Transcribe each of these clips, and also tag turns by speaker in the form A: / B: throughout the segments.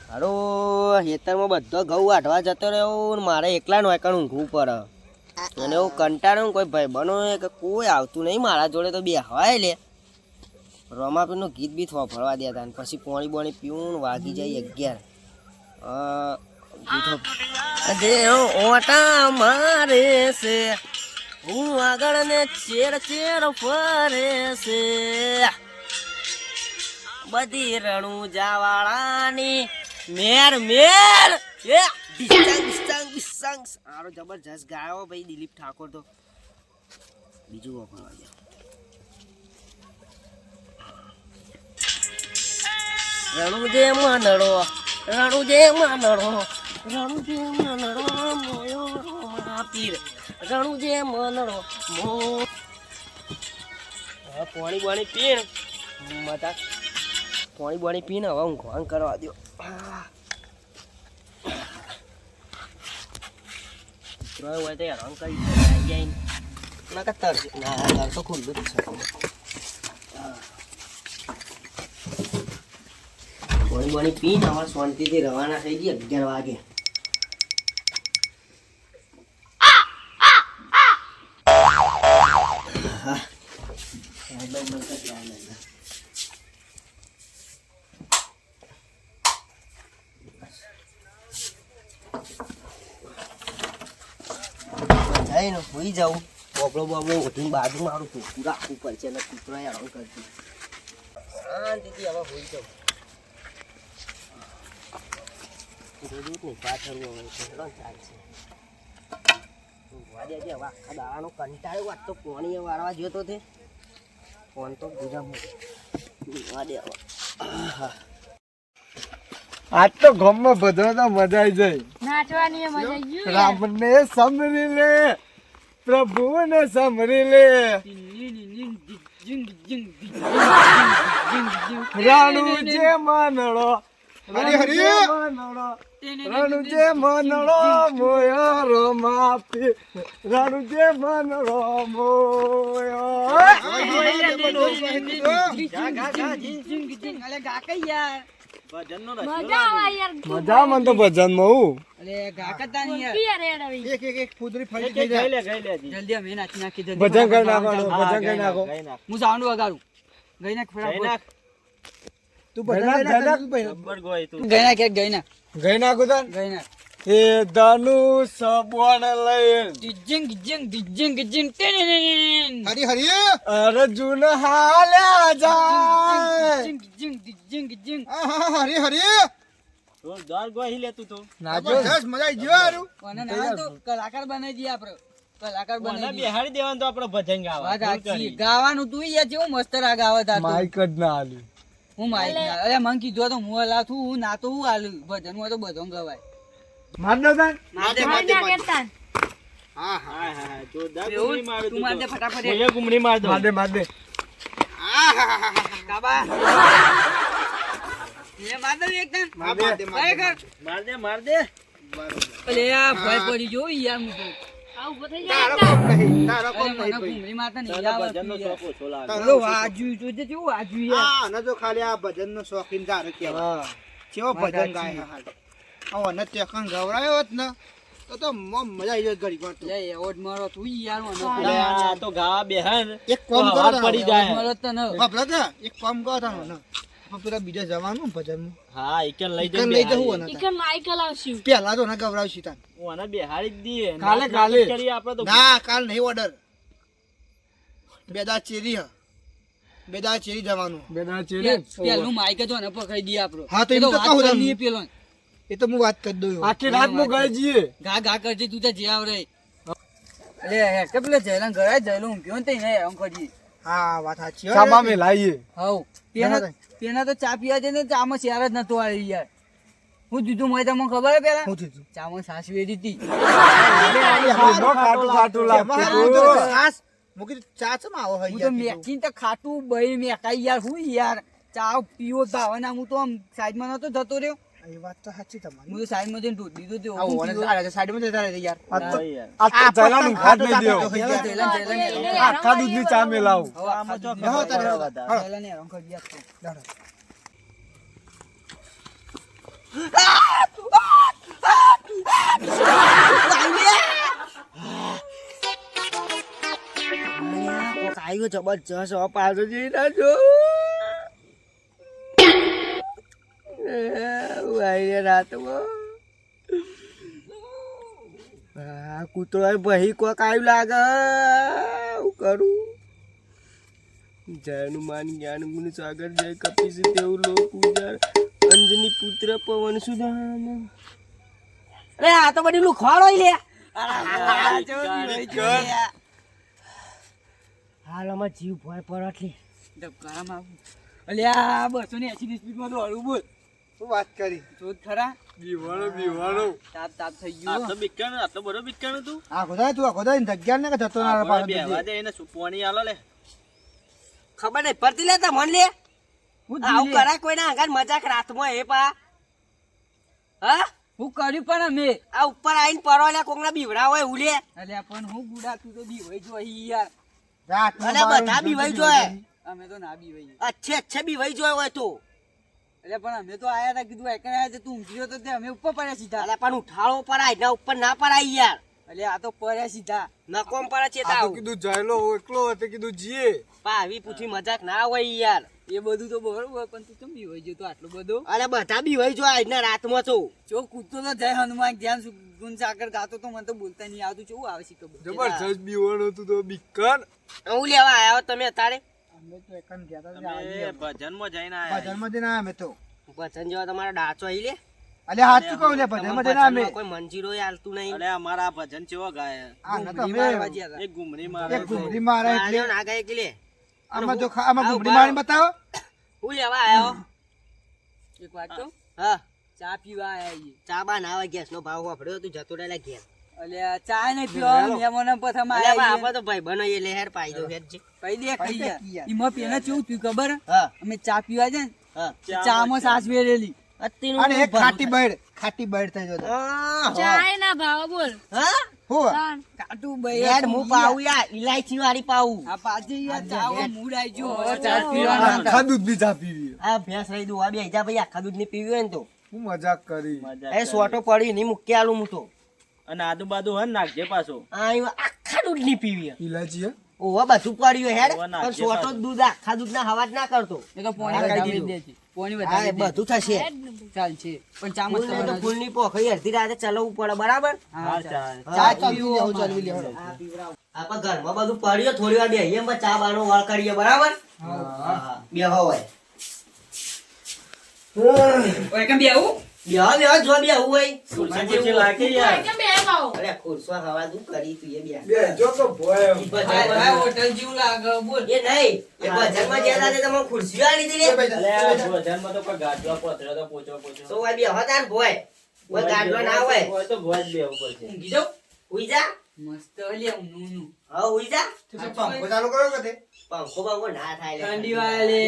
A: હારો ખેતરમાં બધો ઘઉં વાઢવા જતો રહ્યો ને મારે એકલા નોકણ ઊંઘવું પડે અને એવું કંટાળ્યું કોઈ ભાઈ બનો કે કોઈ આવતું નહીં મારા જોડે તો બે હવાય લે રમાપીનું ગીત બીત ફળવા દેતા ને પછી પોણી બોણી પીવું વાગી જાય 11 જે ઓટા મારે છે હું આગળ ને ચેર ચેર ફરે છે બધી રણું જાવાળાની મેર મેર એ બિસ્સાંગ બિસ્સાંગ બિસ્સાંગ આરો જબરજસ્ત ગાયો ભાઈ દિલીપ ઠાકોર તો બીજું વાપરવા દે રણું જે મનડો રણું જે મનડો રણું જે મનડો મોયો માપીર રણું જે મનડો મો પાણી પાણી પીણ મતા પાણી પાણી પીને હવે હું ઘોંગ કરવા દો હોય તો હેરાન કરી જાય ના કરતા ના તો ખુલ્લું જ છે પાણી પાણી પીને અમારે શાંતિથી રવાના થઈ ગઈ 11 વાગે જઈને હોઈ જાઉં બોબડો બોબડો ઉઠીને બાજુ મારું ટોકું રાખવું પડશે અને કૂતરો હેરાન કરતી શાંતિથી હવે હોઈ જાઉં નહીં પાછળ ચાલશે વાડે હવે આખા દાડાનો કંટાળ્યો વાત તો પાણી વાળવા જોતો તે ફોન તો ગુજામાં વાડે હવે
B: આજ તો ગામમાં બધો તો મજા આવી જાય
C: નાચવાની મજા આવી ગઈ
B: રામને સમરી લે પ્રભુને સમરી લે રાણુ જે માનડો હરી હરી રાણુ જે માનડો મોયો રોમાપી રાણુ જે માનડો મોયો મજા મન તો ભજન માં હું ભજન કરી નાખો
D: હું સાઉન્ડ વગાડું ગઈ નાખ
B: તું ભજન
D: ગઈ નાખ
B: ગઈ નાખું તન
D: ગઈ નાખ
B: એ ધનુષ બોણ લઈ
D: હરી હરી
B: અર્જુન હાલ્યા જાય
D: હરી હરી
B: નાચો
D: મજા આવી ગયો હારું કલાકાર બનાવી દઈએ આપડે કલાકાર બનાવી
A: બિહારી દેવાનું તો આપણે ભજન
D: ગાવાનું તું યાર જેવું મસ્ત રાગ આવે તા
B: માઈક જ ના આલ્યું
D: હું માઈક અરે મને કીધું તો હું હલા છું હું ના તો હું આલું ભજન માં તો બધો ગવાય
B: માર દો તન
D: તું માર દે ફટાફટ
A: ગુમડી માર દો
B: માર દે
D: કાબા એ માર દે એકદમ
A: માર દે
D: અલે આ ભય પડી જો યાર હું
C: આ ઉભો થઈ જાય
D: ઘૂમરી માતા નહીં આવે
A: ભજનનો શોખ ઓછો લાગે
D: તારો વાજુ જોજે કેવું વાજુ યાર
E: ના જો ખાલી આ ભજન નો શોખીન તારે કેવા કેવો ભજન ગાય હા ને તે કણ ગવરાયો હોત ને તો મજા આવી જાય ઘડી વાર
D: લે એવોર્ડ મારો તું યાર મને
A: આ તો ગાવા બેહન
E: એક કામ કરો
A: વાત પડી જાય
D: મારો તો ન
E: બાપલા કે એક કામ કરો તાનો ને પેલા બીજા જવાનું ભજન નું
A: હા ઈકન લઈ
E: લઈ જવું ને
C: ઈકન માઈકલ આવશું
E: પેલા તો ના ગવરાવશું તાન
A: ઓને બેહાડી જ દીએ
B: કાલે
A: કરી આપણે તો
E: ના કાલ નહીં ઓર્ડર બેદા ચેરી હ બેદા ચેરી જવાનું
B: બેના ચેરે
D: પેલું માઈક તો ને પકડી દઈએ આપરો
E: હા તો એમ તો કહું
D: નહીં
E: તમને
D: પેલો
E: એ તો હું વાત કરી દઉં
B: આખી રાત મુ ગઈ જીએ
D: ગા ગા કરજે તું તો જે આવરે અલે હે કે પેલે જયલંગ ઘરે જયલું કેવું તે ને આમ ખજી
E: હા વાત સાચી
B: ચાબા મે લાઈએ
D: હવ તેના તો ચા પીવા દે ને ચામાં શેર જ નતો આવી યાર હું દીધું મને તમને ખબર હે પેલા
E: હું થયું
D: ચામાં સાસ વેરી હતી
B: ખાટું ખાટું લાગતું
E: સાસ મુકી ચા ચમ આવો હઈ
D: હું તો મેકીન તો ખાટું બઈ મેકાઈ યાર હું યાર ચા પીવો ભાવના હું તો આમ સાઈડમાં નતો જતો રહ્યો
E: એ વાત તો સાચી તમારી
D: હું તો સાઈડમાં જઈને ઢોળ દીધો તે
E: આવો અને સાઈડમાં જતા રહે યાર
B: આ તો જલાનું ખાટ નહીં દેવો
D: જયલંગ
B: આખા દૂધની ચા મે લાવું
D: જયલંગ ને રંગ કરી આપતો
A: જબરજસ્ત હવે પાછો જઈ ના જો રાતમાં કૂતરો ભાઈ કોક આવ્યું લાગે હું કરું જયનું માન જ્ઞાન ગુણ સાગર જય કપી છે તેવું લોક પૂજા અંજની પુત્ર પવન સુધામ અરે આ તો બધી લુખવાડો લે હાલ આમાં જીવ ભય પર એટલે
D: ધબકારામાં આવું. અલ્યા 280 ની સ્પીડમાં દોડવું બોલ.
E: શું વાત કરી
D: જોત ખરા
B: બીવાનો
D: તાપ થઈ ગયો.
E: આ ગોદાય તું આ ગોદાય જગ્યા ને કે જતો ના પાછો
A: ખબર નહીં પડતી લે તો મન લે
D: હું
A: આવું
D: જીલે.
A: કરા કોઈના આગળ મજાક રાતમાં એ પા હા
D: હું કર્યું પણ અમે
A: આ ઉપર આઈને પરો લે કોકના બીવડા હોય એવું લે
D: અલ્યા પણ હું ગુડા તું તો બીવાઈ જો યાર.
E: રાતમાં
A: અરે બધા બીવાઈ જોય
D: અમે તો ના બીવાઈ.
A: અચ્છે બીવાઈ જોય હોય તો
D: અલ્યા પણ અમે તો આયા તા કીધું એકને આયા તે તું ઊંઘી ગયો તો તે અમે ઉપર પડ્યા સીધા.
A: અરે પણ ઉઠાળો પરાય ના ઉપર ના પરાય યાર
D: અલ્યા આ તો પડ્યા સીધા.
A: નકોમ પડે છે
B: આ તો કીધું જાયલો એકલો હતો કીધું જીએ
A: આવી પૂછી મજાક ના હોય યાર
D: એ બધું તો બરોબર પણ તું કેમ બીવાઈ ગયો તો આટલું બધું.
A: અરે બધા બીવાઈ જોય આજના રાતમાં તો
D: જો કૂદતો તો જય હનુમાન ધ્યાન ગુણ સાગર ગાતો તો મને તો બોલતા નહીં આવતું. કેવું આવે છે ખબર.
B: જબરજસ્ત બીવાનો હતું તો બીકન
A: હું લેવા આયા તમે અત્યારે
E: અમે તો એકન ગયા હતા ભજનમાં જઈને આયા અમે તો
A: વચન જેવા તમારા ડાચો અહીં લે
E: અલે હાચું કહું લે ભજનમાં જઈને અમે
A: કોઈ મંજીરો હાલતું નહીં
E: આ ન તો અમે
D: મારવા ગયા તા.
E: એક ઘૂમરી મારે એટલે
A: આલ્યો ના ગાય કે લે
E: આમાં જો આમાં ઘૂમરી મારી બતાવો
A: હું લેવા આયો
D: એક વાત કહું?
A: હા
D: ચા પીવા આયા છીએ.
A: ચા બા ના ગેસ નો ભાવ વાપર્યો તું જતો રહેલા ઘેર
D: અલ્યા ચા નહીં પીવા મહેમાનો પ્રથમ
A: અરે
D: આયા
A: આપણે તો ભાઈ બનો એ લહેર પાઈ દો હેડ છે
D: કઈ દે કઈ યાર. ઈમાં પેલા કેવું થયું ખબર?
A: હા
D: અમે ચા પીવા જાય ને
A: હા
D: ચામાં સાસ વેરેલી.
A: અત્તીનું
E: અને એક ખાટી બળ થઈ જતો
C: ચાય ના ભાવ બોલ
A: હા
E: હું
C: તાન.
D: કાટું
A: યાર હું પાઉં યાર ઇલાયચી વાળી પાઉં
D: આ પાછી યાર ચામાં મૂડ આઈ ગયો. હવે
A: ચા
D: ચા પીવાના.
B: આખા દૂધની ચા પીવી
A: આ ભેંસ રહી દઉં આ બે જા ભાઈ આખા દૂધ ની પીવી હોય ને તો
B: હું મજાક કરી
A: એ સોટો પડી ની મૂકી આલું હું તો
F: અને આજુબાજુ હન નાખજે પાછો
A: આ આખા દૂધ ની પીવી
B: ઇલાયચી હે
A: ઓવા બધું પડ્યું હેડ
F: ઓવા
A: પણ
F: નાખજે
A: સોટો
F: પાછું.
A: દૂધ આખા દૂધ ના હવા જ ના કરતો
D: એ તો પોણી
A: હા,
D: વધારે
A: કાઢી
D: દે છે. પોણી
A: હા
D: વધારે
A: એ
D: દે.
A: બધું થશે
D: ચાલશે પણ ચામાં
A: ફૂલ નહીં તો
D: તમારે
A: ફૂલ ની પોખરી અડધી રાતે ચલાવવું પડે બરાબર
D: હા ચા.
A: ચા
E: ચાલવી લેવું ચાલવી લેવું
A: આપણે ઘરમાં બધું પડ્યો થોડી વાર બેહીએ એમ ચા બાનો વાળ કાઢીએ બરાબર હા બે હોય
D: ઓય કેમ બે આવું?
A: બેહો જો બે હોય
F: ખુરશી ખુરશી લાગે યાર
C: કેમ બે ભાવ
A: અરે ખુરશો હવા દું કરી તું એ બે
B: બે જો તો ભોય
A: ઈ
D: ભાઈ
A: બજારમાં-
D: હોટલ જેવું લાગે બોલ.
A: એ નહીં એ બજારમાં જ્યાં લાગે તમે ખુરશીઓ આલી દીધી લે.
F: અલે આ ભોજનમાં તો કોઈ ગાંઠવા પથરો તો પોચો
A: તો આ બેહો તાન ભોય કોઈ ગાડલો ના હોય
F: હોય તો ભોજ બેવું પડશે
D: ઊંઘી જાઉં?
A: ઉઈ જા
D: મસ્ત લે ઊંઘનું.
A: હા ઉઈ જા
E: પંખો ચાલુ કરો કે તે
A: પંખો બંખો ના થાય લે
D: ઠંડી વાળા લે.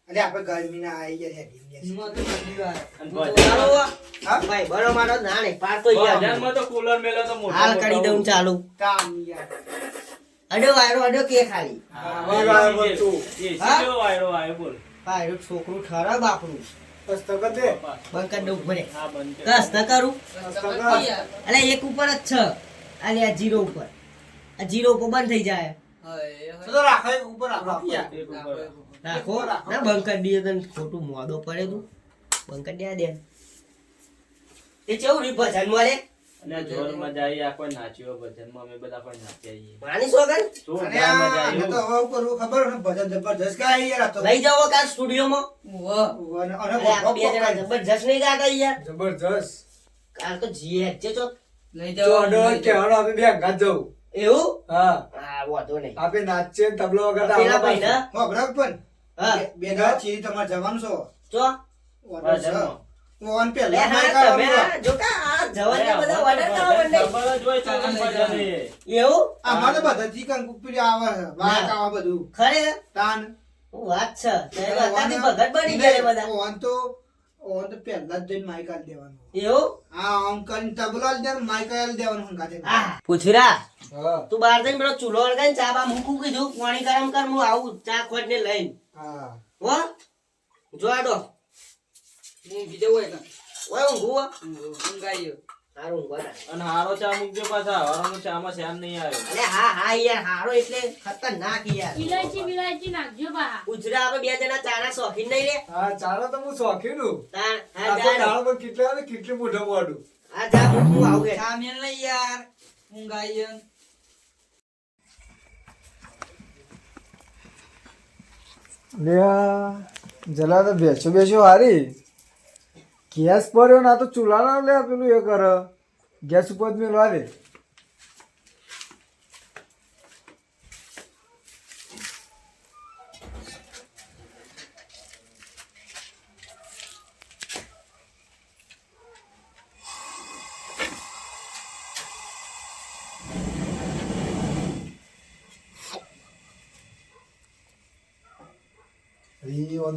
E: અરે આપણે ગરમી ના આવી ગયા હેડી
D: ઊંઘમાં તો ઠંડી વાળા.
F: અને
A: ચાલો
E: હા?
A: ભાઈ બરો મારો ના નહીં પાડતો યાર
F: ભોજનમાં તો કુલર મેલો તો મોટો
A: હાલ કરી દઉં ચાલુ
E: કામ યાર
A: અડો વાયરો અડો કે ખાલી
F: એસી જેવો વાયરો આવ્યો બોલ
A: વાયરો છોકરું ઠરે બાપનું
B: બસ તો કર દે
A: બંધ કરી દઉં ભરે
F: હા બંધ કર.
A: દસ ન કરું
D: યાર.
A: અલે એક ઉપર જ છ અલે આ જીરો ઉપર આ જીરો ઉપર બંધ થઈ જાય
E: તો તો રાખો એક ઉપર રાખો
F: એક ઉપર.
A: રાખો ના બંધ કરી દઈએ તને ખોટું મોદો પડે તું બંધ કરી દે એ કેવું રી ભજન મળે
F: અને જોર મજા આવી આ કોઈ નાચ્યો ભજનમાં અમે બધા કોઈ નાચ્યા છીએ.
A: માની સોગન
E: અને
F: જોરદાર મજા
E: આ
F: આવી
E: તો હવે ઉપર ખબર ને ભજન જબરજસ્ત ગાય યાર આ તો
A: લઈ જાઓ કાલ સ્ટુડિયોમાં
D: ઓહો.
E: અને
A: અરે આપણે બે જણા જબરજસ્ત નહીં ગાતા યાર
B: જબરજસ્ત
A: કાલ તો જીએ છે ચો
D: લઈ
B: જો
D: જાઓ.
B: અડો કે હણો આપણે બે ગાત જવું
A: એવું
B: હા
A: હા વાંધો નહીં
B: આપણે નાચીએ ને તબલો વગાડતા
A: પેલા
B: આવડે
A: ભાઈ
B: પાછું.
A: ના
E: હોબરાક પણ
A: હા
E: બે દાડા ચીરી તમારે જવાનું છો
A: ચો
E: ઓર્ડર છે
F: ભજનમાં.
E: ઓન
A: લે
E: પેલા
A: હા તમે આ જો કા આ જવાને બધા ઓર્ડર ના આવે ને
F: ખબર જ હોય તો પણ ભજન એ.
A: એવું
E: અમારે બધા ચિકન કુકરી આવે છે વાક આવે બધું
A: ખરે
E: તાન
A: હું વાત છે તે અત્યારથી ભગત બની ગયા બધા
E: ઓન તો પહેલા જ જઈને માઈક આલી દેવાનું
A: એવું
E: હા આમ કરીને તબલો આલી દેવાનું માઈક આલી દેવાનું હંગાથે
A: હા પૂછરા
B: હા
A: તું બહાર જઈને પેલો ચૂલો અળગાઈને ચા બા મૂકું કીધું પાણી ગરમ કર હું આવું ચા ખોટ ને લઈને
B: હા
A: હો જો આડો
D: ઊંઘી જવું હોય કાં?
A: ઓય ઊંઘું હો.
D: ઊંઘાઈ ગયો.
A: હારું ઊંઘવા જા.
F: અને હારો ચા મૂકજો પાછા હવારનો ચામાં શ્યામ નહીં આવ્યો
A: અલે હા હા યાર હારો એટલે ખતરનાક યાર
C: ઇલાયચી નાખજો બા.
A: ગુજરાત આપણે બે જણા ચાના શોખીન નહીં લે
B: હા ચાલો તો હું શોખીન છું
A: તાણ હા
B: આ તો
A: જા
B: દાળમાં કેટલા આવે કેટલી મોઢા મોઢું
A: હા જા હું આવું હેડ.
D: ચા મેલ નહીં યાર ઊંઘ આવી જાય.
B: જલા તો બેસો બેસો હારી ગેસ પડ્યો ના તો ચૂલા ના લે પેલું એ કર ગેસ ઉપર જ મેળવા દે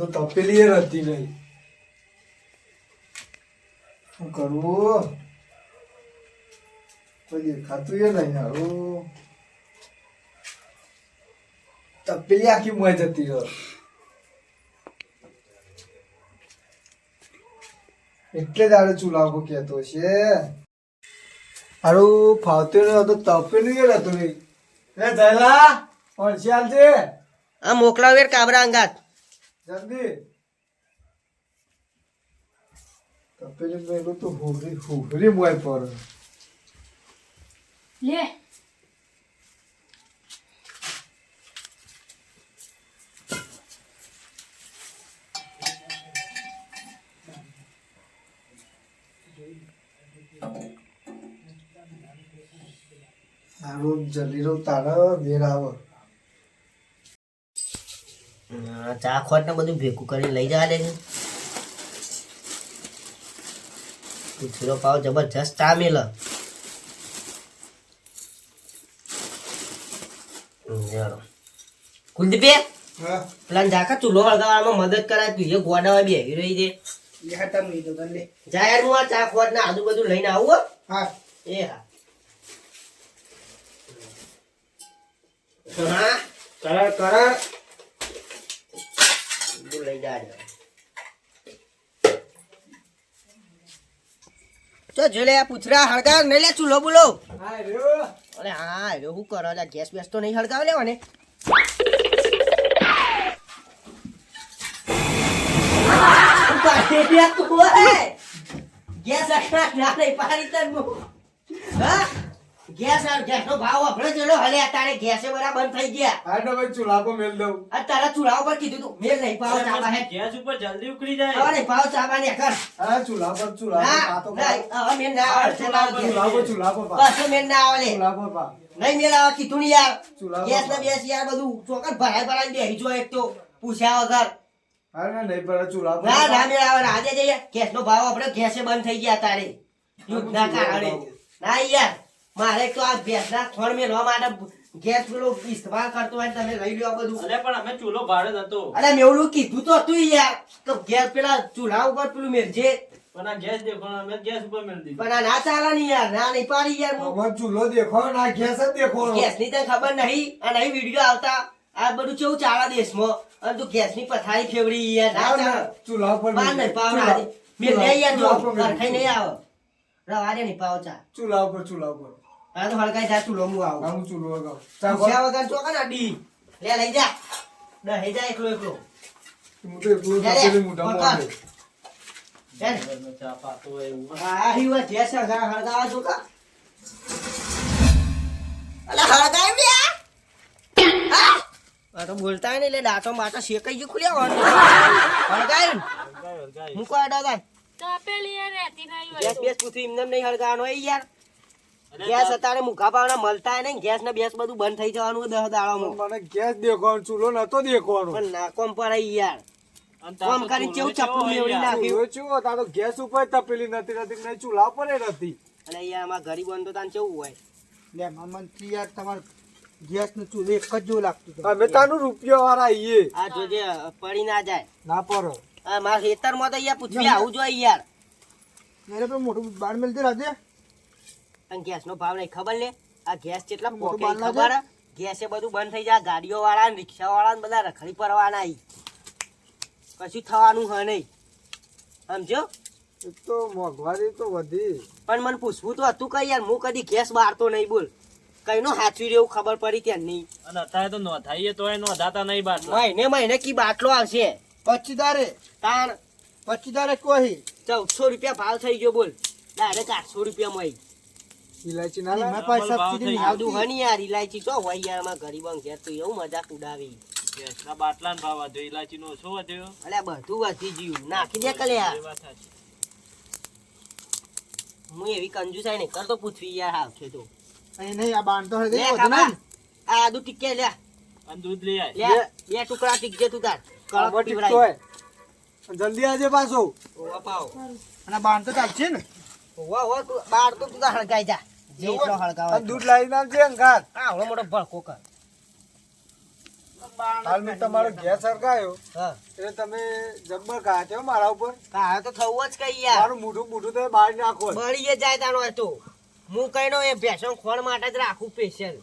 B: તો તપેલી એ હતી નહીં શું કરવું કોઈ દેખાતું એ નહીં હારું તપેલી આખી મોય જતી રહ્યો એટલે દાડે ચૂલા ઉપર કહેતો છે હારું ફાવતું નહીં તો તપેલી એ હતું નહીં એ જયલા હોશિયાર છે
A: આ મોકલાવ યાર કાબરા અંગાત
B: જલ્દી તપેલી મેલું તો હુહરી મોય પર
C: લે
B: હારું જલ્દી રહું તારા મેર આવે
A: ચા ખોટ ને બધું ભેગું કરીને લઈ જવા દે છે પૂછડો પાવ જબરજસ્ત ચા મેલ કુલદીપે
E: હા
A: પેલા ઝાકા ચૂલો હળગાવવામાં મદદ કરાય તું એ ગોડાવા બેહી રહી છે
E: યાર તમે લીધો તને લે
A: જા યાર હું આ ચા ખોટ ને આજુ બધું લઈને આવું હો.
E: હા
A: એ હા હા કરાર કરાર બધું લઈ જા તો જો લે આ પૂછરા હળગાવ નહીં લે ચૂલો બોલો
B: હા રહ્યો
A: અરે હા એ શું કરો લે ગેસ બેસ તો નહીં હળગાવ લેવા ને ગેસ ના નહીં પાડી તન હા ગેસ નો ભાવ આપણે ચલો હલે તારે ગેસે બરાબર બંધ થઈ ગયા
B: હા તો ભાઈ ચૂલા પર મેલ દઉં
A: આ તારા ચૂલા ઉપર કીધું તું મેલ નહીં પાવ ચાબા હે
F: ગેસ ઉપર જલ્દી ઉકળી
A: હવે
F: જાય
A: નહીં પાવ ચાબા ને કર
B: હા ચૂલા પર
A: હા
B: તો
A: નહીં, હવે મેલ ના આવે
B: ચૂલા પર પા
A: બસ મેલ ના આવે લે
B: ચૂલા પર પા
A: નહીં મેલ આવે કીધું નહીં યાર
B: ચૂલા પર
A: ગેસ ને બેસ યાર બધું ચોકર ભરાઈ બેહી જો એક તો પૂછ્યા વગર
B: હા ના નહીં પડે ચૂલા પર
A: ના ના મેળ આવે આજે જઈએ ગેસ નો ભાવ આપણે ગેસે બંધ થઈ ગયા તારે યુદ્ધ ના કારણે ના યાર મારે તો આ ભેંસ ના થોડ મેળવા માટે ગેસ પેલો ઇસ્તેમાલ કરતો હોય ને તમે લઈ લ્યો આ બધું
F: અરે પણ અમે ચૂલો ભાડે જ હતો
A: અરે મેવડું કીધું તો હતું યાર તો ગેસ પેલા ચૂલા ઉપર પેલું મેળજે
F: પણ આ ગેસ દેખો અમે ગેસ ઉપર મેળ દીધું
A: પણ આ ના ચાલે નહીં યાર ના નહીં પાડી યાર હું
B: અમાર ચૂલો દેખો ના ગેસ જ દેખો
A: ગેસ ની તને ખબર નહીં આ નહીં વિડીયો આવતા આ બધું કેવું ચાલે દેશમાં અને તું ગેસ ની પથારી ફેવડી યાર ના ચાલે
B: ચૂલા પર
A: પાર નહીં પાવ ના દે મેં લઈ યાર જો ખાઈ નહીં આવો રવા દે નહીં પાવ ચા
B: ચૂલા ઉપર
A: આ તો હળકાઈ જા ચૂલો હું આવું
B: હું ચૂલો લગાવ
A: પૂછ્યા વગર ચોકા ના ડી લે લઈ જા દહી જા એકલો એકલો
B: હું તો એકલું તપેલી મોઢામાં આવે
A: લે ને.
F: ઘરનો ચા પાતો હોય એવું
A: આ હીવા જેસ હળગાવા ચોકા અલા હળગાઈ બે આ તો બોલતા નહીં લે દાંતો માટા શેકાઈ ગયું ખુલ્યા હળગાઈ
F: હળગાય.
A: મૂકો આડા થાય
C: તપેલી એ રહેતી નહીં હોય
A: ગેસ
C: તો.
A: બેસ પૂછ્યું એમને નહીં હળગાવાનો એ યાર
F: અરે
A: ગેસ અત્યારે મુખા પાવના મળતા નહીં ગેસ ને બેસ બધું બંધ થઈ જવાનું 10 દાડામાં
B: મને ગેસ દેખવાનો ચૂલો નતો દેખવાનો
A: પણ ના કોમ પર આઈ યાર
F: અને તાર
A: કોમ
F: તો
A: કરી
F: ચૂલો
A: ચેવું ચપલું
F: કેવો
A: મેવડી
F: યાર.
A: નાખ્યું
B: ચૂલો ચેવો તારો ગેસ ઉપર તપેલી નથી નહીં ચૂલા પર નથી
A: અને અહીંયા આમાં ગરીબોને તો તાન કેવું હોય
E: લે મંત્રી યાર તમાર ગેસ નું ચૂલો એક જ જેવું લાગતું હતું.
B: અમે તાનું રૂપિયા વાળા આઈએ
A: આ જોજે પડી ના જાય
B: ના પર
A: આ મારા ખેતરમાં તો અહીંયા પૂછવી આવું જોઈએ યાર
E: મેરે પેલું મોટું બાર મેલતી રાજે
A: અને ગેસ નો ભાવ નહીં ખબર લે આ ગેસ કેટલા
E: મોટું
A: પોકે
E: બાર ના
A: ખબર ગેસે બધું બંધ થઈ જાય ગાડીઓ વાળા રિક્ષા વાળા ને બધા રખડી પડવાના ઈ કશું થવાનું હ નહીં સમજો
B: એ તો મોંઘવારી તો વધી.
A: પણ મને પૂછવું તો હતું કઈ યાર, હું કદી ગેસ બારતો નહીં બોલ. કઈનો હાચવી રહેવું ખબર પડી ત્યાં નહીં.
F: અને અત્યારે તો નોંધાઈએ તોય નોંધાતા નહીં બાટલા.
A: મહિને કી બાટલો આવશે
E: 25 દારે
A: તાણ
E: 25 દારે કોઈ
A: 1400 રૂપિયા ભાવ થઈ ગયો બોલ. ડાયરેક્ટ 800 રૂપિયા માં
B: ઇલાયચી ના
E: એમાં
B: લાવે?
E: કોઈ
F: ભાવ
E: સબસિડી
F: થઈ
E: નહીં
A: આવતું
E: આવતી.
A: હની યાર ઇલાયચી તો હોય યાર માં ગરીબન ઘેર તો એવું મજાક ઉડાવી.
F: ગેસના બાટલાનો ભાવ વધ્યો, ઇલાયચીનો ઓછો વધ્યો.
A: અલ્યા બધું વધી ગયું નાખી દે કલે યાર.
F: એ વાત સાચી.
A: હું એવી કંજુસાઈ નહીં કરતો પૂછવી યાર હાવ છે તો.
E: અહીં નહીં આ બાંધતો હોય
A: લે
E: તો
A: ખાબા
E: નહીં.
A: આ આદુ ટીકે લે
F: અને દૂધ લઈ આય.
A: લે બે ટુકડા ટીકજે તું તાર કળક
B: આમાં ટીકતો
A: પીવડાય.
B: હોય. જલ્દી આવજે પાછો.
A: ઓવા પાવ
E: અને બાંધતો ચાલશે ને.
A: ઓવા ઓવા તું બાર તો તું તાર હળગાઈ જા જે એટલો હળગાવ
B: અને દૂધ લાવી નાખજે અંગાત.
A: આ હળો મોટો ભડકો કર.
B: હાલ મેં તમારો ગેસ હરગાયો
A: હા
B: એટલે તમે જબ્બર કાઢે હો મારા ઉપર.
A: કાળ તો થવું જ કઈ યાર.
B: મારું મોઢું તો બહાર નાખો.
A: બળી જાય તાનો હતો હું કઈનો એ ભેંસો ખોળ માટે જ રાખું સ્પેશિયલ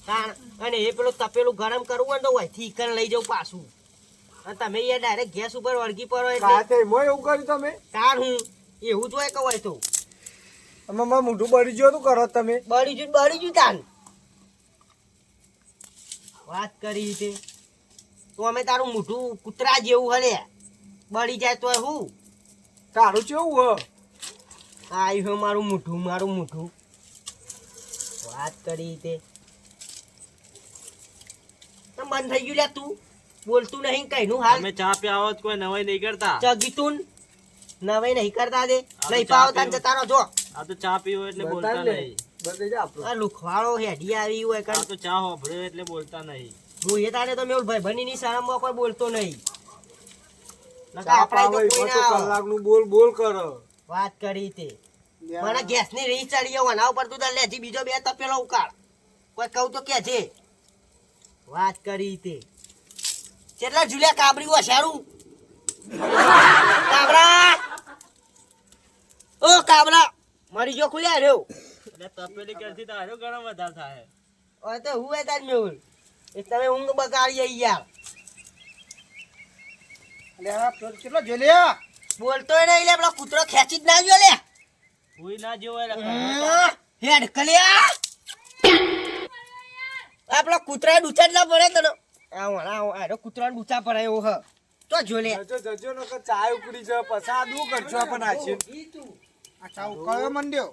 A: તાણ. અને એ પેલું તપેલું ગરમ કરવું હોય ને તો વહીથી ઈકન લઈ જાઉં પાછું. અને તમે યાર ડાયરેક્ટ ગેસ ઉપર વળગી પડો એટલે
B: કાતે મોય એવું કર્યું તમે?
A: તાર હું એવું જ હોય કે હોય તો
B: અમે મારું મોઢું બળી ગયું હતું કરો તમે.
A: બળી જુ તાન વાત કરી તે તો અમે તારું મોઢું કૂતરા જેવું હલે બળી જાય તો હું
B: તારું કેવું હો?
A: આવ્યું મારું મોઢું વાત કરી તે તો બંધ થઈ ગયું લે તું બોલતું નહીં કઈનું હાલ
F: તમે ચા પીવા આવો તો કોઈ નવાઈ નહીં કરતા.
A: ચગીતું નવે નહીં કરતા દે
F: તો
A: નહીં
F: ચા
A: પાવ તાન
F: પીવું.
A: જતા રહો જો
F: આ તો ચા પીવો એટલે બોલતા
B: બતાવી લે.
F: નહીં.
B: બતાવી જા આપણું.
A: આ લુખવાળો હેડી આવી હોય
F: આ
A: કણ
F: તો ચા હોભળ્યો એટલે બોલતા નહીં.
A: હું એ તારે તો મેં ભાઈ બની ની શરમમાં કોઈ બોલતો નહીં નકર
B: ચા
A: આપણા
B: પાવે
A: તો કોઈ
B: પાછો
A: ના આવે.
B: કલાકનું બોલ કરો.
A: વાત કરી તે મને ગેસ ની રીત ચડી ગયો એના ઉપર તું તાર લેજી બીજો બે તપેલો ઉકાળ કોઈ કહું તો કે છે વાત કરી તે કેટલા જુલિયા કાબરી હોશિયારું કાબરા ઓ કાબરા મારી જો ખુલ્યા રહ્યો
F: એટલે તપેલી કરતી તો હારો ઘણો વધારે થાય.
A: હવે તો હું તાર મેહુલ એ તમે ઊંઘ બગાડી યાર
E: એટલે આ પેલો કેટલો જોઈ લે.
A: બોલતોય નહીં લે પેલો કૂતરો ખેંચી જ ના ગયો લે
F: હુઈ ના જેવો એટલે
A: હેડ કલ્યા આ પેલો કૂતરા ડૂચા જ ના પડે તને આ કૂતરા ડૂચા પડે એવો હ તો જો લે
B: જજો નકર ચા ઉકળી છે પછી આ દુ કરજો આપણે નાખીને.
E: આ ચા ઉકળવા માંડ્યો.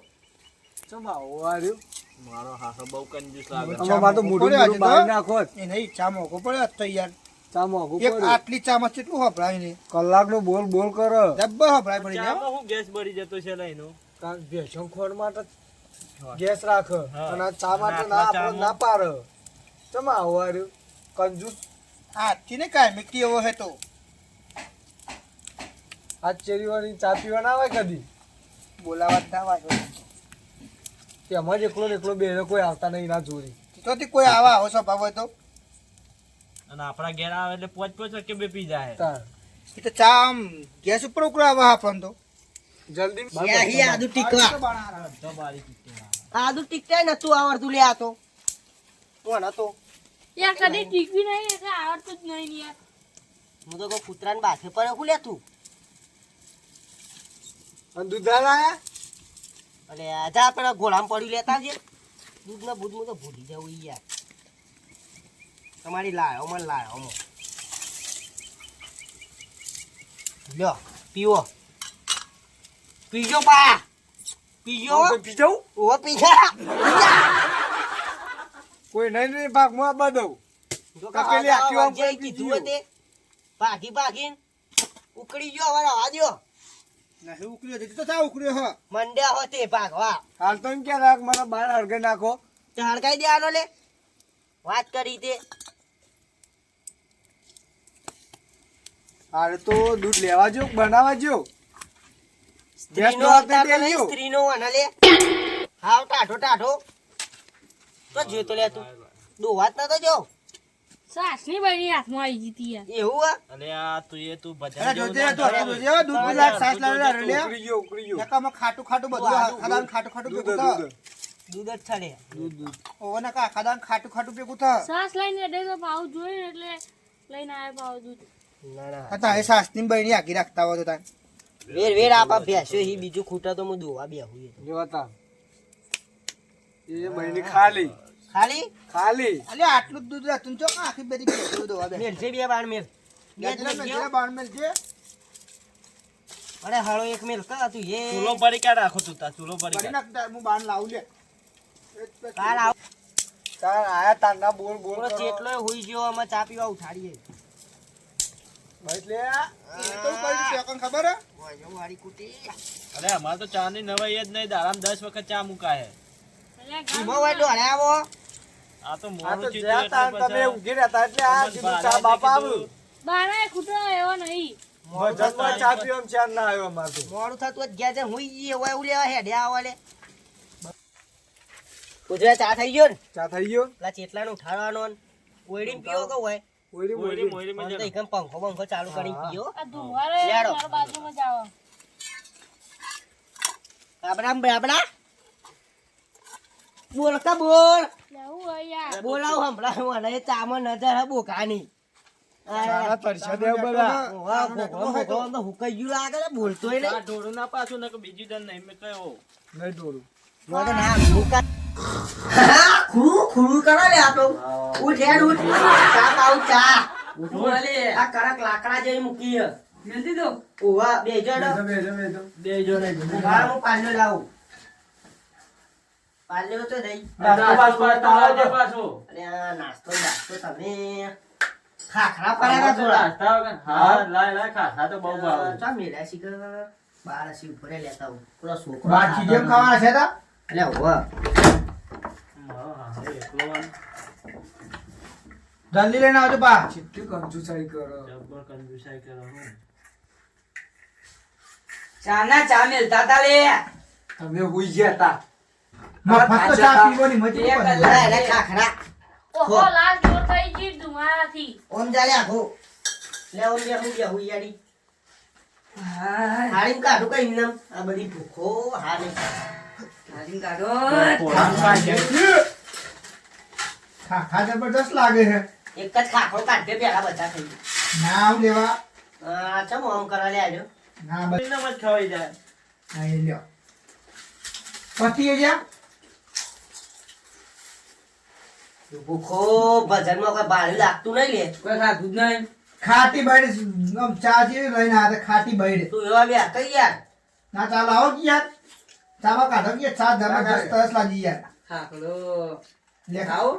B: ચમ આવું હાર્યું?
F: મારો હાસો બહુ કંજૂસ લાગે.
B: આમાં મારે તો મોઢું
E: પડ્યો
B: મોઢું
E: આજે
B: બહાર
E: તો.
B: નાખો જ.
E: એ નહીં ચા મોઘો પડ્યો તો યાર.
B: ચા મોંઘું
E: એક
B: પડ્યું.
E: આટલી ચામાં કેટલું હભરાય ને.
B: કલાકનું બોલ કરો.
E: જબ્બર હભરાય પડી જાય.
F: ચામાં હું ગેસ બળી જતો છે લઈનો.
B: કારણ કે ભેંસો ખોળ માટે ગેસ રાખ
F: હા.
B: અને આ ચા માટે
F: અને
B: ના
F: આટલા
B: આપણે ના પાર. ચમ આવું હાર્યું? કંજૂસ.
E: હાથી ને કાંઈ મિક્કી એવો હે તો.
B: આ ચેરીવાળી ચા પીવા ના આવે કદી?
E: બોલાવા જ ના વાગે.
B: તેમાં જ એકલો બે કોઈ આવતા નહીં ના જોડી.
E: તોથી કોઈ આવા આવો સ્વભાવ હોય તો.
F: અને આપણા ઘેર આવે એટલે પોચ કે બે પી જાય.
B: તાર.
E: એ તો ચા આમ ગેસ ઉપર ઉકળાવા આપણને તો.
B: જલ્દી
A: યાહી આદુ ટીકવા
F: તો બારી પીતે આવે.
A: આદુ ટીકતા નતું આવડતું લે આ તો કોણ હતો
C: યાર કદી ટીકવી નહીં એટલે આવડતું જ નહીં યાર.
A: હું તો કોઈ કૂતરાને બાથે પડે હું લે તું
B: અને દૂધા લાયા?
A: અરે આજા પેલા ઘોડામાં પડ્યું લેતા છે દૂધ ના બૂધ હું તો ભૂલી જાઉં ઈ યાર તમારી લાયો મને લ્યો પીવો પીજો પા પીજો
B: પી જાઉં?
A: ઓ પીજા
B: કોઈ નહીં ભાગમાં આપવા દઉં.
A: જો
B: તો પેલી આખી આમ
A: જે
B: કરી
A: કીધું
B: દીધું.
A: તે ભાગી ઉકળી ગયો હવે રવા દ્યો
E: નહીં ઉકળ્યો છે તો ચા ઉકળ્યો હ.
A: મંડ્યા હો તે ભાગવા
B: હાલ તો એમ કે રાખ મને બહાર હળગાઈ નાખો.
A: તે હળગાઈ દેવાનો લે વાત કરી તે
B: હારે તો દૂધ લેવા જો બનાવવા જો.
A: સ્ત્રીનો
B: ગેસનો
A: અવતાર તો
B: હાથે
A: નહીં,
B: લેજો.
A: સ્ત્રીનો વને લે હાવ ટાઢો તો જોતો લે તું દોવાત ન તો જો
C: સાસની બહેની હાથમાં આવી જતી યાર.
A: એવું હે
F: અને આ તું ભજન
E: અરે
F: જેવું
E: જોજે
F: ના
E: તો
F: કરે.
E: જોજે દૂધ બુલાટ સાસ લાવે રે લે.
B: ઉકળી ગયો
E: નકામાં ખાટું બધું ખાડાનું ખાટું
B: દૂધ
E: ભેગું
B: દૂધ
E: થાય.
A: દૂધ જ છડે
E: ઓવો નકા ખાડાનું ખાટું ભેગું થાય.
C: સાસ લઈને એટલે તો પાવ જોઈ એટલે લઈને આવે પાવ દૂધ.
A: ના ના
E: આ તારે સાસની બહેની આગી રાખતા હોય તો તાર.
A: વેર વેર આપા ભેંસો હી બીજું ખૂટા તો હું દોવા બેહું એ.
B: જોતા એ મહિને ખાલી
A: ખાલી
B: ખાલી
E: અલે આટલું જ દૂધ રહેતું ચો આખી બધી ભેંસો દોવા બે
A: મેલ છે બે બાર મેલ બે જ મેલ ગયો.
E: બાણ મેલ છે
A: અરે હાળો એક મેલ કા તું એ
F: ચૂલો પડી ક્યાં રાખો તું તાર ચૂલો પડી
E: કરી
F: ક્યાં?
E: નાખ તાર, હું બાણ લાવું લે
A: કાલ આવ
B: તાર આયા તારના બોલ બોલ
A: બોલો
B: કરો.
A: જેટલો હુઈ ગયો અમે ચા પીવા ઉઠાડીએ
B: એટલે
E: એ તો કઈ સેકન્ડ ખબર હે
A: ઓય વાળી કુટી
F: અરે અમારે તો ચા ની નવાઈ જ નહીં દાડામાં 10 વખત ચા મુકાય
A: ઈમો વાય ડોરે આવો
F: આ તો
B: આ
F: મોડું
B: તો
F: ચીધું
B: જ્યાં તાર
F: એટલે
B: તમે
F: પછી
B: ઊંઘી રહેતા એટલે આ
F: તમને
B: સીધું
F: ભાડા
B: ચા બાપા
F: કીધું.
B: આવ્યું
C: બારાએ ખૂટો એવો નહીં.
B: ભજનમાં ચા પીવામાં ચાર ના આવ્યો અમાર તો
A: મોડું થતું હોય ગયા છે હુઈ ગઈ હોય એવું લેવા હેડે આવો લે ગુજરાત ચા થઈ ગયો ને
B: ચા થઈ ગયો
A: પેલા ચેટલાને ઉઠાડવાનો ને ઓયડીને પીવો કે હોય
B: ઓયરી
F: મોયરી
B: ઓયરી
F: મોયરીમાં
A: મને તો
F: જરા.
A: એકદમ પંખો બંખો ચાલુ કરીને પીઓ
C: આ ધુમાડે
A: લેડો.
C: મારા બાજુમાં જ આવો.
A: બાબડા બાબડા બોલ કા બોલ
C: લેવું હોય યાર.
A: બોલાવ હમણાં મને ચામાં નજર હે બોકાની
B: ચાના તરસ્યા દેવ બધા
A: વાહ ભોગવા ભોગવા તો હુકાઈ ગયું લાગે છે બોલતોય
F: ચા
A: નહીં
F: ઢોળું ના પાછું ને કે બીજું દન નહીં મેં કયો
B: નહીં ડોળું
A: મોટો ના હુકા ખુરુ ખુરુ કરો લે આ તો ઉઠ હેડ ઉઠ ચા પાઉ ચા
F: ઉઠો
A: આ કડક લાકડા જેવી મૂકી હે
D: મેલ દીધો
A: ઓવા બેજો
B: બેજો બેજો બેજો
F: બે જો નહીં
A: ઉભા હું પાલ્યો લાવું પાલ્યો તો નહીં
F: પાછો
A: અરે આ નાસ્તો તમે ખાખરા પડ્યા થોડા
F: હા લાય લાય ખા તો બહુ ભાવ
A: ચા મેલા શીખર બાર શી ઉપર લેતા હું પેલો છોકરો
E: બાકી જેમ ખાવાના છે તા
A: અલે ઓવા
F: એકલો આમ
E: જલ્દી લઈને આવજો બા
B: કેટલી કંજુસાઈ કરો
F: જબ્બર કંજુસાઈ કરો હું.
D: ચા મેલતા તા લે
B: તમે હુઈ ગયા તા
E: મફત તો ચા પીવાની મજી
D: એક
E: પડે.
D: કલાક.
A: અરે ખાખરા
C: ઓહો, લાલ જોર થઈ ગઈ ધુમાડાથી.
A: ઓમ જાલે આખો લે ઓમ બે હું યાડી હાડીમ કાઢું કઈ નમ આ બધી ભૂખો હારી
D: હારીને કાઢો
F: પોતાનું કાઢે.
E: ખાખા જબરદસ્ત લાગે છે
A: એક જ ખાખરો કાઢે પેલા બધા થઈ
E: ના આવ લેવા
A: આ ચમ ઓમ કરવા લે આજો
E: ના બસ
F: એનામાં જ ખવાઈ જાય
E: આ એ લ્યો પતી ગયા
A: ભૂખો ભજનમાં કોઈ બાળી લાગતું નહીં લે
D: કોઈ ખાધું જ નહીં
E: ખાટી બાઈડ આમ ચા જેવી લઈને આ ખાટી બાઈડ
A: તું એવા બે કઈ યાર
E: ના ચાલ આવો કે યાર ચામાં કાઢો કે ચા જબરદસ્ત તરસ લાગી યાર
D: ખાખડો
E: લે
D: ખાઓ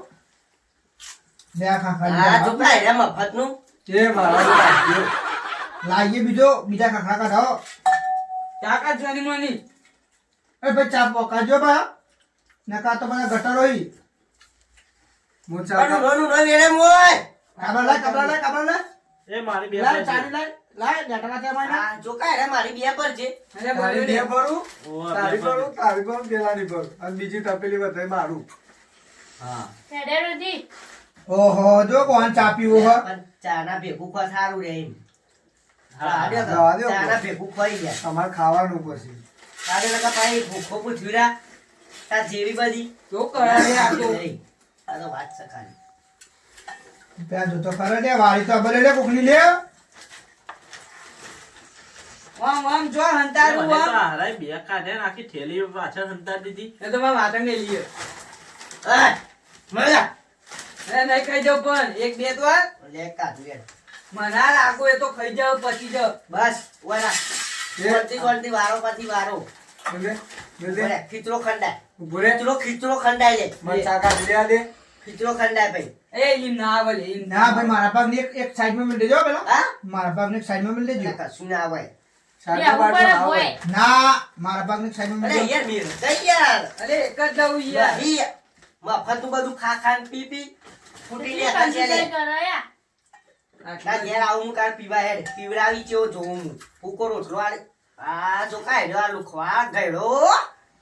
E: લે આ ખાખા
A: આ
E: લીધા.
A: ચોપડા રે મફત નું
B: એ મારા
E: લાવીએ બીજા ખાખરા કાઢો
D: ચા કાઢવાની મની
E: એ ભાઈ ચા પકાજો બા નકા તો બધા ગટરો હી
B: હું ચા
A: પણ રોનું ન વેડે મોય
E: કાબરા લે
F: એ મારી બે
E: લાય
F: પર છે.
E: ચાલી લાય ગટરા તે માય
A: આ જો કાય રે મારી બે પર છે
D: અરે
B: તારી બે ભરું
F: ઓવા,
B: તારી
F: બે પર
B: ભરું તારી ભરું પેલાની ભરું અને બીજી તપેલી વધારે મારું
F: હા
C: ફેડે નથી.
E: ઓહો જો કોણ ચા પીવું હો
A: પણ ચાના ભેગું ખવા સારું રે એમ
F: હા
B: જવા દ્યો.
A: ચાના ભેગું ખવાઈ ગયા
B: તમારે ખાવાનું પછી
A: તારે લગા પાઈ ભૂખો પૂછ્યું રા તાર જેવી બધી
D: તો કરાવે આ તો
A: આ તો વાત સખાની
E: ત્યાં જોતો ખરો લે વાળી તો બલે લે કોકની લે
D: આમ જો હંતારું
F: મને તો
D: આમ
F: હારાય બે કાઢે ને આખી થેલી પાછળ હંતાડી દીધી.
D: એ તો મારા વાતંગ લઈ લઈએ
A: આ મળ્યા
D: અરે નહીં ખાઈ જાવ પણ એક બે તો આ
A: લે કાઢું યાર
D: મના રાખો એ તો ખાઈ જાવ પછી જાવ
A: બસ ઓરા કોલતી કોલતી વારો પછી વારો
B: બોલે બોલે
A: ઓરે ખીચડો ખંડાય
B: બોલે
A: ખીચડો ખંડાય લે
B: મને ચા કાઢી લે દે
A: ખીચડો ખંડાય ભાઈ
D: એ ઈમ ના આવે લે, ઈમ
E: ના ભાઈ મારા ભાગ ને એક સાઈડ માં મિલ દેજો પેલા
A: હા
E: મારા ભાગ ને એક સાઈડ માં મિલ દેજો
A: કશું ના આવે
B: સાડા
C: ઉપર
B: બાર
C: જ
B: આવે
C: હોય.
E: ના મારા ભાગ ને એક સાઈડ માં
A: અરે
E: મિલ દેજો
A: યાર મીર કઈ યાર
D: અરે એક જ દઉં યાર
A: ઈ મફત બધું ખા ખા ને પી પી ફૂટી લે
C: કેટલી
A: કાચે લે
C: કંજૂસાઈ કરો યાર.
A: ના ઘેર આવું હું કાલ પીવા હેડ પીવડાવી ચેવો જોઉં હું ફૂકો રોટલો આલે આ જો કાય જો આ લુખવા ગયડો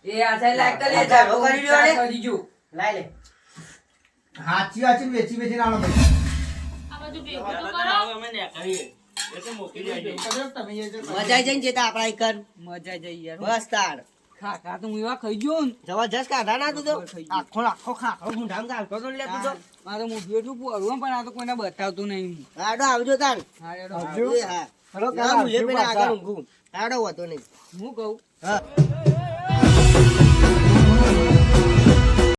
D: એ આ સાઈડ લાઈક કરી લે
A: આ ઝાડો કરી લ્યો લે.
D: કરી દીજો
A: લાય લે
E: હાચી હાચી વેચી વેચી નાલો ભાઈ
C: આ બધું ભેગું તો
F: હવે
C: કરો.
F: અમે ને કહીએ એ તો મૂકી દેજો.
A: મજા આવી જાય ને જેતા આપડા એકન
D: મજા જઈ યાર
A: બસ તાર
D: ખાખા તો હું એવા ખાઈ ગયો ને
A: જબરજસ્ત કાઢા ના તું તો
D: ખાઈ ગયો.
A: આખો આખો ખાખો ગુંડામ ગાલતો તો લે તું તો
D: મારે મોઢું એટલું પોરું પણ આ તો કોઈને બતાવતું નહીં
A: આડો આવજો તાર
D: હા યાર
B: આવજો.
A: હા
B: હેલો
A: ના મુજે પેલા આગળ ઊંઘું હાડો વાતો નહીં.
D: હું કહું
A: હા